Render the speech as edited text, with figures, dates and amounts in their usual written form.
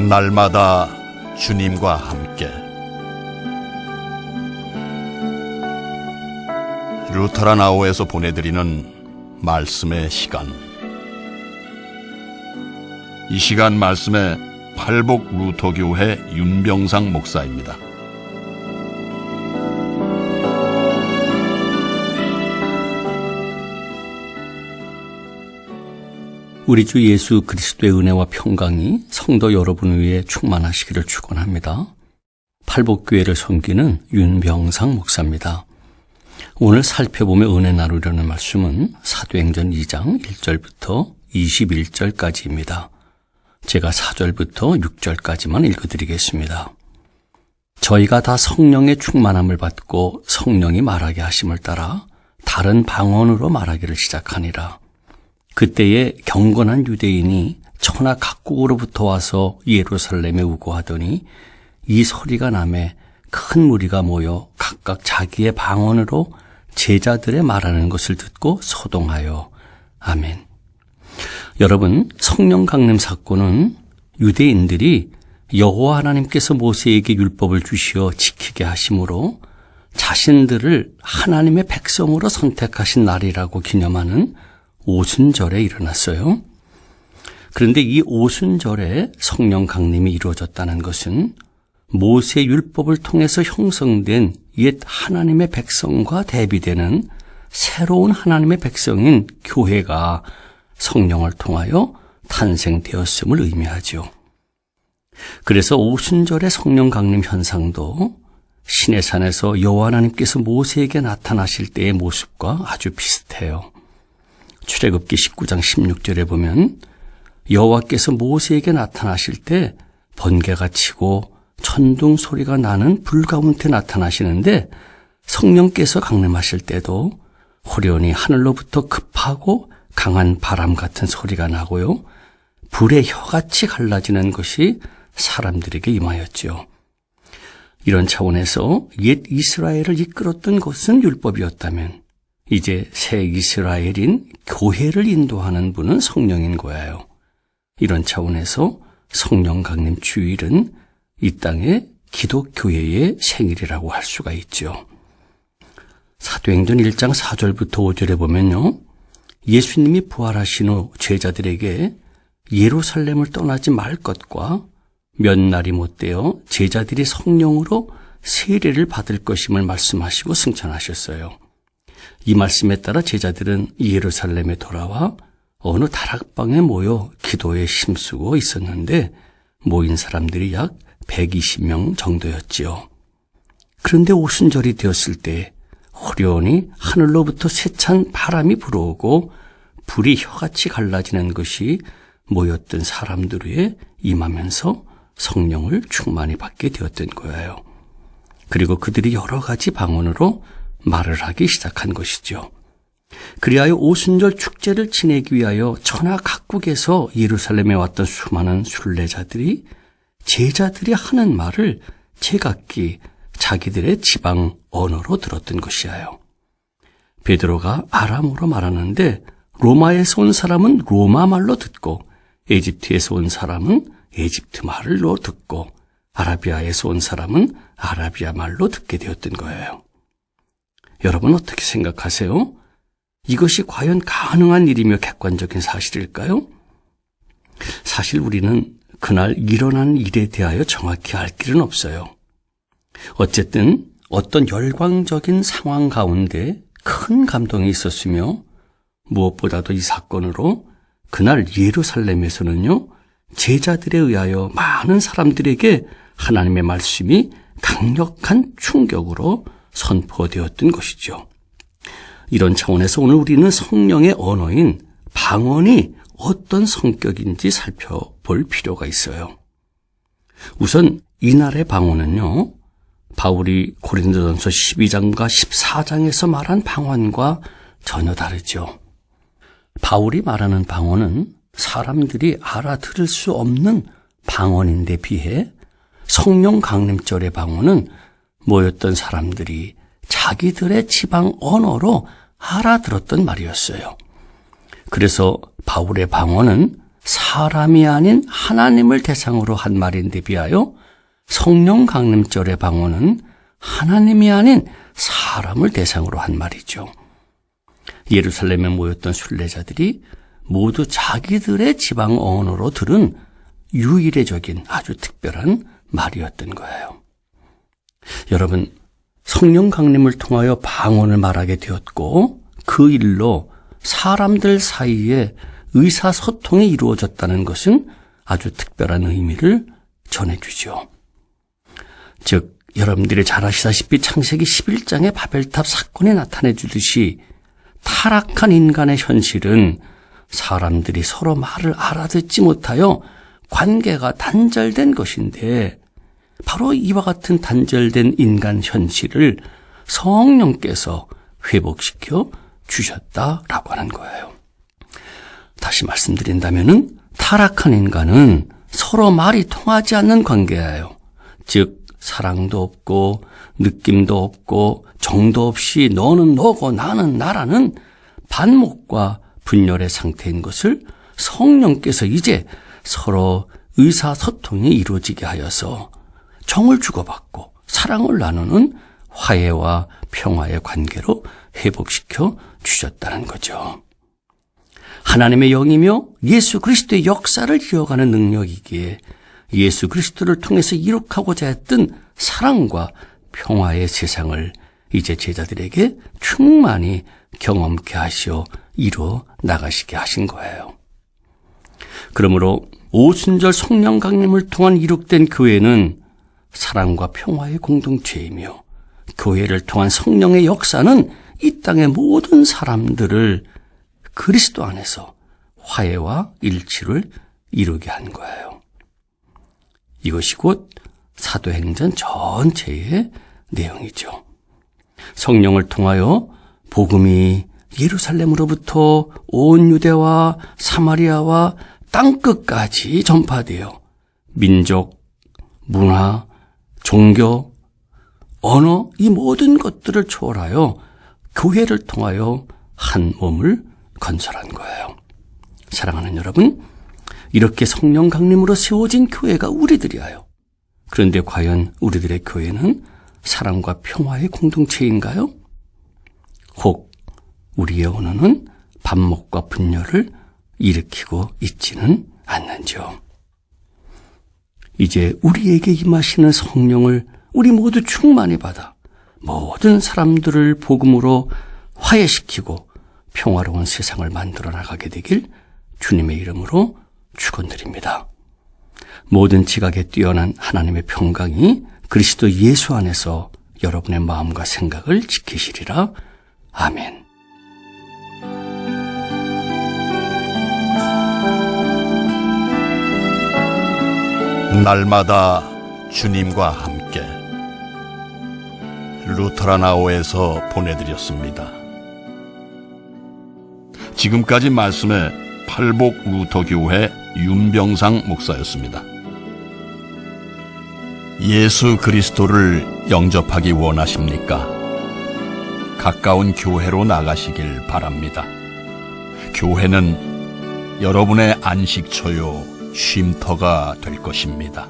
날마다 주님과 함께 루터란 아호에서 보내드리는 말씀의 시간. 이 시간 말씀의 팔복 루터교회 윤병상 목사입니다. 우리 주 예수 그리스도의 은혜와 평강이 성도 여러분 위에 충만하시기를 축원합니다. 팔복교회를 섬기는 윤병상 목사입니다. 오늘 살펴보며 은혜 나누려는 말씀은 사도행전 2장 1절부터 21절까지입니다. 제가 4절부터 6절까지만 읽어드리겠습니다. 저희가 다 성령의 충만함을 받고 성령이 말하게 하심을 따라 다른 방언으로 말하기를 시작하니라. 그때에 경건한 유대인이 천하 각국으로부터 와서 예루살렘에 우거하더니 이 소리가 나매 큰 무리가 모여 각각 자기의 방언으로 제자들의 말하는 것을 듣고 소동하여. 아멘. 여러분, 성령 강림 사건은 유대인들이 여호와 하나님께서 모세에게 율법을 주시어 지키게 하심으로 자신들을 하나님의 백성으로 선택하신 날이라고 기념하는 오순절에 일어났어요. 그런데 이 오순절에 성령 강림이 이루어졌다는 것은 모세 율법을 통해서 형성된 옛 하나님의 백성과 대비되는 새로운 하나님의 백성인 교회가 성령을 통하여 탄생되었음을 의미하죠. 그래서 오순절의 성령 강림 현상도 시내산에서 여호와 하나님께서 모세에게 나타나실 때의 모습과 아주 비슷해요. 출애굽기 19장 16절에 보면 여호와께서 모세에게 나타나실 때 번개가 치고 천둥 소리가 나는 불 가운데 나타나시는데 성령께서 강림하실 때도 호련히 하늘로부터 급하고 강한 바람 같은 소리가 나고요. 불의 혀같이 갈라지는 것이 사람들에게 임하였죠. 이런 차원에서 옛 이스라엘을 이끌었던 것은 율법이었다면 이제 새 이스라엘인 교회를 인도하는 분은 성령인 거예요. 이런 차원에서 성령 강림 주일은 이 땅의 기독교회의 생일이라고 할 수가 있죠. 사도행전 1장 4절부터 5절에 보면요. 예수님이 부활하신 후 제자들에게 예루살렘을 떠나지 말 것과 몇 날이 못되어 제자들이 성령으로 세례를 받을 것임을 말씀하시고 승천하셨어요. 이 말씀에 따라 제자들은 예루살렘에 돌아와 어느 다락방에 모여 기도에 힘쓰고 있었는데 모인 사람들이 약 120명 정도였지요. 그런데 오순절이 되었을 때 호련히 하늘로부터 세찬 바람이 불어오고 불이 혀같이 갈라지는 것이 모였던 사람들 위에 임하면서 성령을 충만히 받게 되었던 거예요. 그리고 그들이 여러 가지 방언으로 말을 하기 시작한 것이죠. 그리하여 오순절 축제를 지내기 위하여 천하 각국에서 예루살렘에 왔던 수많은 순례자들이 제자들이 하는 말을 제각기 자기들의 지방 언어로 들었던 것이에요. 베드로가 아람어로 말하는데 로마에서 온 사람은 로마 말로 듣고 에집트에서 온 사람은 에집트 말로 듣고 아라비아에서 온 사람은 아라비아 말로 듣게 되었던 거예요. 여러분 어떻게 생각하세요? 이것이 과연 가능한 일이며 객관적인 사실일까요? 사실 우리는 그날 일어난 일에 대하여 정확히 알 길은 없어요. 어쨌든 어떤 열광적인 상황 가운데 큰 감동이 있었으며 무엇보다도 이 사건으로 그날 예루살렘에서는요, 제자들에 의하여 많은 사람들에게 하나님의 말씀이 강력한 충격으로 선포되었던 것이죠. 이런 차원에서 오늘 우리는 성령의 언어인 방언이 어떤 성격인지 살펴볼 필요가 있어요. 우선 이날의 방언은요, 바울이 고린도전서 12장과 14장에서 말한 방언과 전혀 다르죠. 바울이 말하는 방언은 사람들이 알아들을 수 없는 방언인데 비해 성령 강림절의 방언은 모였던 사람들이 자기들의 지방 언어로 알아들었던 말이었어요. 그래서 바울의 방언은 사람이 아닌 하나님을 대상으로 한 말인데 비하여 성령 강림절의 방언은 하나님이 아닌 사람을 대상으로 한 말이죠. 예루살렘에 모였던 순례자들이 모두 자기들의 지방 언어로 들은 유일해적인 아주 특별한 말이었던 거예요. 여러분, 성령 강림을 통하여 방언을 말하게 되었고 그 일로 사람들 사이에 의사소통이 이루어졌다는 것은 아주 특별한 의미를 전해주죠. 즉, 여러분들이 잘 아시다시피 창세기 11장의 바벨탑 사건이 나타내 주듯이 타락한 인간의 현실은 사람들이 서로 말을 알아듣지 못하여 관계가 단절된 것인데 바로 이와 같은 단절된 인간 현실을 성령께서 회복시켜 주셨다라고 하는 거예요. 다시 말씀드린다면은 타락한 인간은 서로 말이 통하지 않는 관계예요. 즉 사랑도 없고 느낌도 없고 정도 없이 너는 너고 나는 나라는 반목과 분열의 상태인 것을 성령께서 이제 서로 의사소통이 이루어지게 하여서 정을 주고받고 사랑을 나누는 화해와 평화의 관계로 회복시켜 주셨다는 거죠. 하나님의 영이며 예수 그리스도의 역사를 이어가는 능력이기에 예수 그리스도를 통해서 이룩하고자 했던 사랑과 평화의 세상을 이제 제자들에게 충만히 경험케 하시어 이루어 나가시게 하신 거예요. 그러므로 오순절 성령 강림을 통한 이룩된 교회는 사랑과 평화의 공동체이며 교회를 통한 성령의 역사는 이 땅의 모든 사람들을 그리스도 안에서 화해와 일치를 이루게 한 거예요. 이것이 곧 사도행전 전체의 내용이죠. 성령을 통하여 복음이 예루살렘으로부터 온 유대와 사마리아와 땅끝까지 전파되어 민족, 문화, 종교, 언어 이 모든 것들을 초월하여 교회를 통하여 한 몸을 건설한 거예요. 사랑하는 여러분, 이렇게 성령 강림으로 세워진 교회가 우리들이에요. 그런데 과연 우리들의 교회는 사랑과 평화의 공동체인가요? 혹 우리의 언어는 반목과 분열을 일으키고 있지는 않는지요. 이제 우리에게 임하시는 성령을 우리 모두 충만히 받아 모든 사람들을 복음으로 화해시키고 평화로운 세상을 만들어 나가게 되길 주님의 이름으로 축원드립니다. 모든 지각에 뛰어난 하나님의 평강이 그리스도 예수 안에서 여러분의 마음과 생각을 지키시리라. 아멘. 날마다 주님과 함께 루터라나오에서 보내드렸습니다. 지금까지 말씀의 팔복 루터교회 윤병상 목사였습니다. 예수 그리스도를 영접하기 원하십니까? 가까운 교회로 나가시길 바랍니다. 교회는 여러분의 안식처요 쉼터가 될 것입니다.